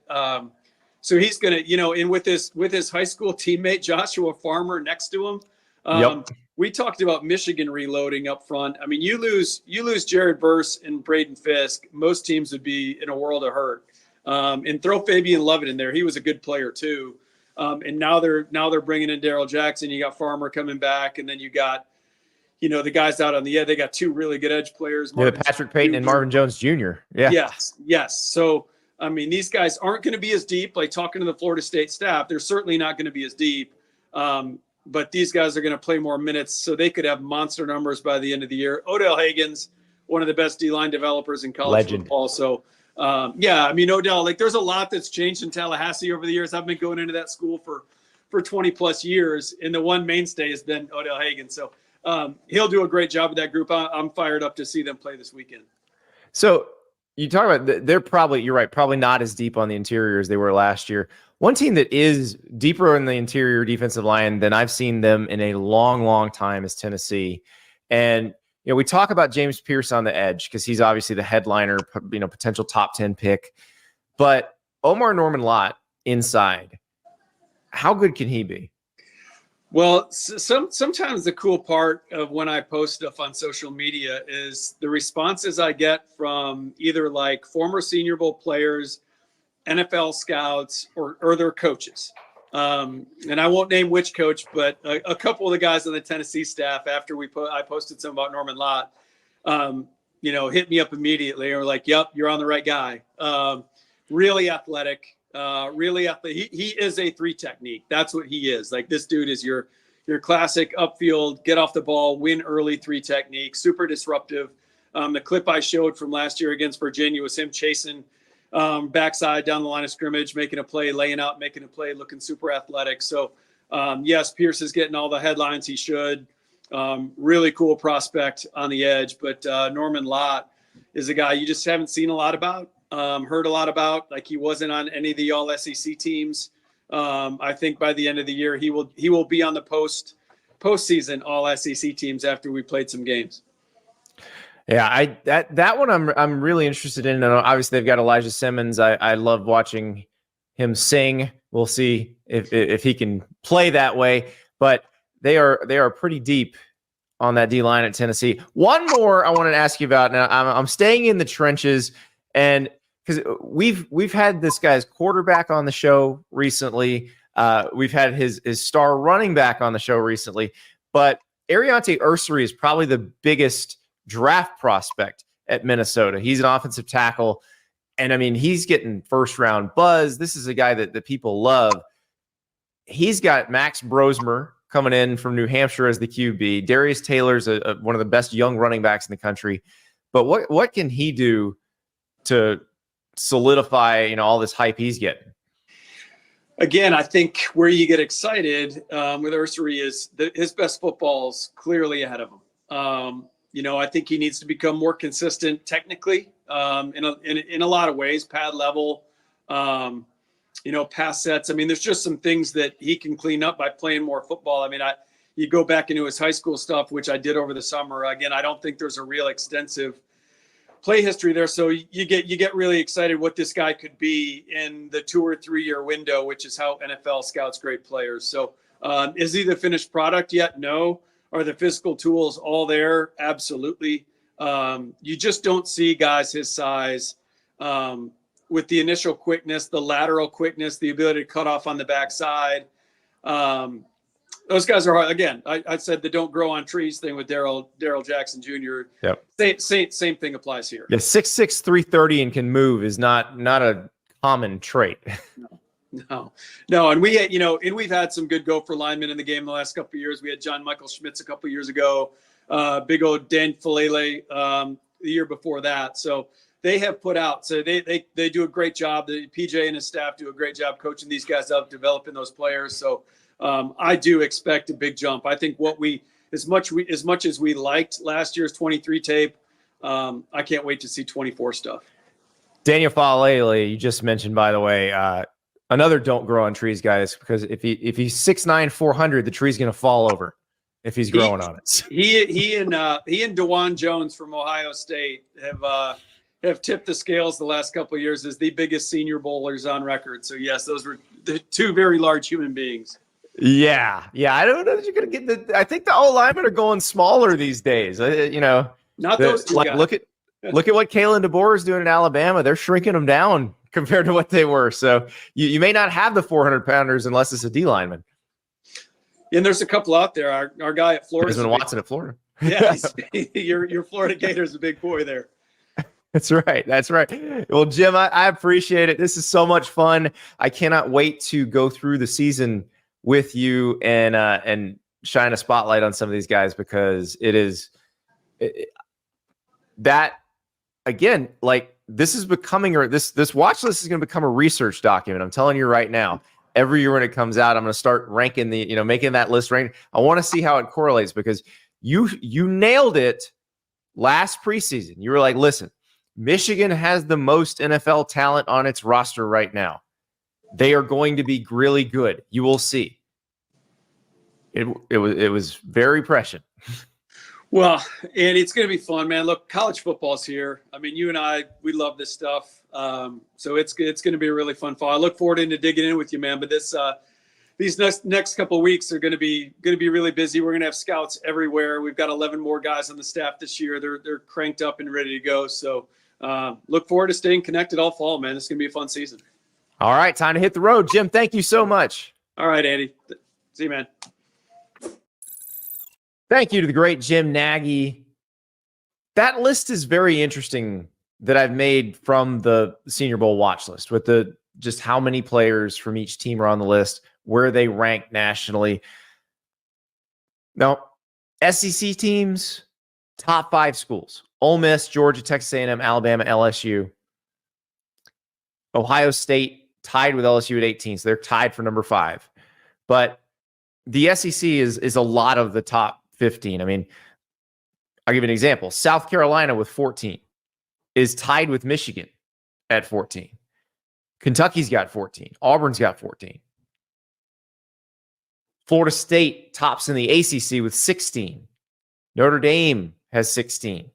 So he's going to, and with his high school teammate, Joshua Farmer, next to him, we talked about Michigan reloading up front. I mean, you lose Jared Verse and Braden Fisk, most teams would be in a world of hurt. And throw Fabian Lovett in there. He was a good player too. And now they're bringing in Daryl Jackson. You got Farmer coming back, and then you got, the guys out on the edge. They got two really good edge players. Patrick Payton and Marvin Jones Jr. Yeah. Yes. So, I mean, these guys aren't going to be as deep. Like, talking to the Florida State staff, they're certainly not going to be as deep. But these guys are going to play more minutes, so they could have monster numbers by the end of the year. Odell Hagen's one of the best D-line developers in college football. So, I mean, Odell, like, there's a lot that's changed in Tallahassee over the years. I've been going into that school for 20 plus years, and the one mainstay has been Odell Hagen. So he'll do a great job with that group. I'm fired up to see them play this weekend. So you talk about, you're right, probably not as deep on the interior as they were last year. One team that is deeper in the interior defensive line than I've seen them in a long, long time is Tennessee. And we talk about James Pierce on the edge because he's obviously the headliner, potential top 10 pick. But Omar Norman-Lott inside, how good can he be? Well, sometimes the cool part of when I post stuff on social media is the responses I get from either like former Senior Bowl players, NFL scouts, or their coaches. And I won't name which coach, but a couple of the guys on the Tennessee staff, after I posted something about Norman-Lott, hit me up immediately and were like, "Yep, you're on the right guy." Really athletic, really athletic. He is a 3 technique. That's what he is. Like, this dude is your classic upfield, get off the ball, win early 3 technique, super disruptive. The clip I showed from last year against Virginia was him chasing backside down the line of scrimmage, making a play, laying out, making a play, looking super athletic. So, yes, Pierce is getting all the headlines he should. Really cool prospect on the edge. But Norman-Lott is a guy you just haven't seen a lot about, heard a lot about. Like, he wasn't on any of the all-SEC teams. I think by the end of the year, he will be on the postseason all-SEC teams after we played some games. Yeah, that one I'm really interested in. And obviously they've got Elijah Simmons. I love watching him sing. We'll see if he can play that way. But they are pretty deep on that D line at Tennessee. One more I wanted to ask you about. Now I'm staying in the trenches, and because we've had this guy's quarterback on the show recently. We've had his star running back on the show recently. But Ariante Ursery is probably the biggest draft prospect at Minnesota. He's an offensive tackle, and I mean, he's getting first round buzz. This is a guy that people love. He's got Max Brosmer coming in from New Hampshire as the QB. Darius Taylor's one of the best young running backs in the country. But what can he do to solidify all this hype he's getting? Again, I think where you get excited with Ursery is his best football's clearly ahead of him. I think he needs to become more consistent technically in a lot of ways, pad level, pass sets. I mean, there's just some things that he can clean up by playing more football. I mean, you go back into his high school stuff, which I did over the summer. Again, I don't think there's a real extensive play history there. So you get really excited what this guy could be in the 2 or 3 year window, which is how NFL scouts great players. So is he the finished product yet? No. Are the physical tools all there? Absolutely. You just don't see guys his size with the initial quickness, the lateral quickness, the ability to cut off on the backside. Those guys are hard. Again, I said the don't grow on trees thing with Daryl Jackson Jr. Yep. Same thing applies here. Yeah, 6'6", 330 and can move is not a common trait. No, and we've had some good gopher linemen in the game the last couple of years. We had John Michael Schmitz a couple of years ago, big old Dan Falele the year before that. So they have put out. So they do a great job. The PJ and his staff do a great job coaching these guys up, developing those players. So I do expect a big jump. I think as much as we liked last year's 23 tape, I can't wait to see 24 stuff. Daniel Falele, you just mentioned, by the way, another don't grow on trees, guys, because if he's 6'9", 400, the tree's going to fall over if he's growing on it. He and DeJuan Jones from Ohio State have tipped the scales the last couple of years as the biggest Senior Bowlers on record. So yes, those were the two very large human beings. Yeah. I don't know that you're going to get I think the O-linemen are going smaller these days. Not those two guys. Look at what Kalen DeBoer is doing in Alabama. They're shrinking them down compared to what they were. So you may not have the 400-pounders unless it's a D lineman. And there's a couple out there. Our guy at Florida. Desmond Watson at Florida. Yeah, your Florida Gator's a big boy there. That's right. Well, Jim, I appreciate it. This is so much fun. I cannot wait to go through the season with you and shine a spotlight on some of these guys, because that again, like, this is becoming, or this watch list is going to become a research document. I'm telling you right now. Every year when it comes out, I'm going to start ranking making that list rank. I want to see how it correlates, because you nailed it last preseason. You were like, listen, Michigan has the most NFL talent on its roster right now. They are going to be really good. You will see. It was very prescient. Well, and it's going to be fun, man. Look, college football's here. I mean, you and I, we love this stuff. So it's going to be a really fun fall. I look forward to digging in with you, man. But these next couple of weeks are going to be really busy. We're going to have scouts everywhere. We've got 11 more guys on the staff this year. They're cranked up and ready to go. So look forward to staying connected all fall, man. It's going to be a fun season. All right, time to hit the road. Jim, thank you so much. All right, Andy. See you, man. Thank you to the great Jim Nagy. That list is very interesting that I've made from the Senior Bowl watch list, with just how many players from each team are on the list, where they rank nationally. Now, SEC teams, top 5 schools: Ole Miss, Georgia, Texas A&M, Alabama, LSU. Ohio State tied with LSU at 18, so they're tied for number 5. But the SEC is a lot of the top 15. I mean, I'll give you an example. South Carolina with 14 is tied with Michigan at 14. Kentucky's got 14. Auburn's got 14. Florida State tops in the ACC with 16. Notre Dame has 16.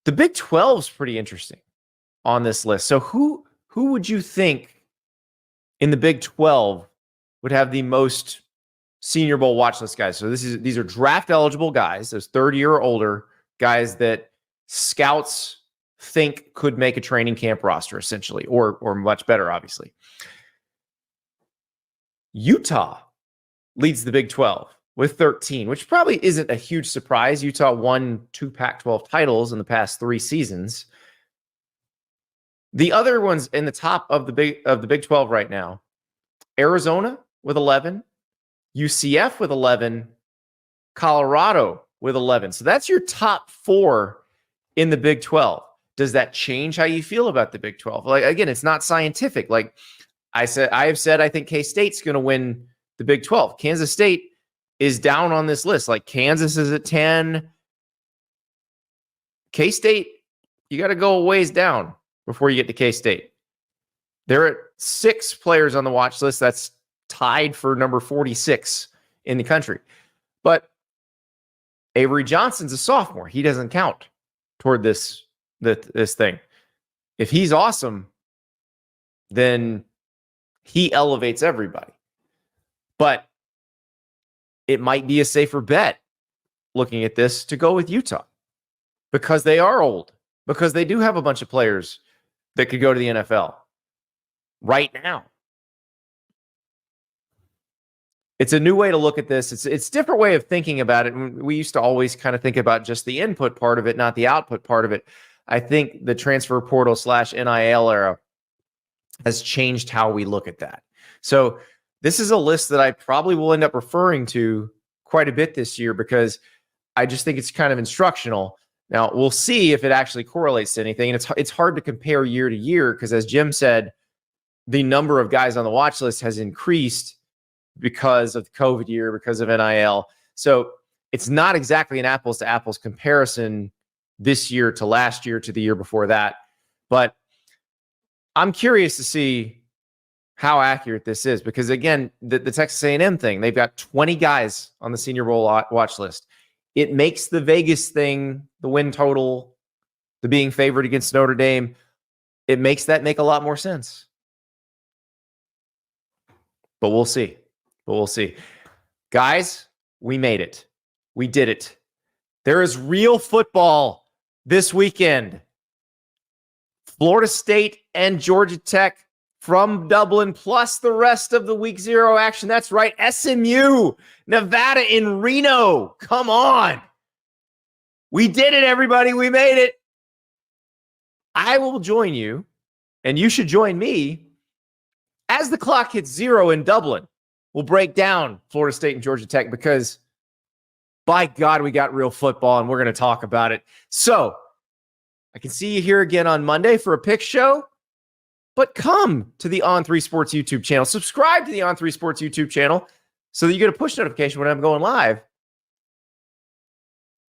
The Big 12 is pretty interesting on this list. So who would you think in the Big 12 would have the most Senior Bowl watch list guys? So these are draft eligible guys, those third year or older guys that scouts think could make a training camp roster, essentially, or much better, obviously. Utah leads the Big 12 with 13, which probably isn't a huge surprise. Utah won 2 Pac-12 titles in the past 3 seasons. The other ones in the top of the Big 12 right now: Arizona with 11, UCF with 11, Colorado with 11. So that's your top 4 in the Big 12. Does that change how you feel about the Big 12? Like, again, it's not scientific. Like I have said, I think K-State's going to win the Big 12. Kansas State is down on this list. Like, Kansas is at 10. K-State, you got to go a ways down before you get to K-State. There are 6 players on the watch list. That's tied for number 46 in the country. But Avery Johnson's a sophomore. He doesn't count toward this thing. If he's awesome, then he elevates everybody. But it might be a safer bet, looking at this, to go with Utah, because they are old, because they do have a bunch of players that could go to the NFL right now. It's a new way to look at this. It's a different way of thinking about it. We used to always kind of think about just the input part of it, not the output part of it. I think the transfer portal / NIL era has changed how we look at that. So this is a list that I probably will end up referring to quite a bit this year, because I just think it's kind of instructional. Now, we'll see if it actually correlates to anything. And it's hard to compare year to year, because, as Jim said, the number of guys on the watch list has increased because of the COVID year, because of NIL. So it's not exactly an apples to apples comparison this year to last year to the year before that. But I'm curious to see how accurate this is, because again, the Texas A&M thing, they've got 20 guys on the Senior Bowl watch list. It makes the Vegas thing, the win total, the being favored against Notre Dame, it makes that make a lot more sense. But we'll see. Guys, we made it. We did it. There is real football this weekend. Florida State and Georgia Tech from Dublin, plus the rest of the Week 0 action. That's right, SMU, Nevada in Reno. Come on. We did it, everybody. We made it. I will join you, and you should join me, as the clock hits 0 in Dublin. We'll break down Florida State and Georgia Tech, because by God, we got real football, and we're going to talk about it. So I can see you here again on Monday for a pick show. But come to the On3 Sports YouTube channel. Subscribe to the On3 Sports YouTube channel so that you get a push notification when I'm going live.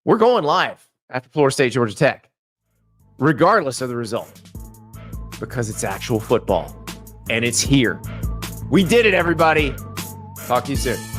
We're going live after Florida State, Georgia Tech, regardless of the result, because it's actual football, and it's here. We did it, everybody. Talk to you soon.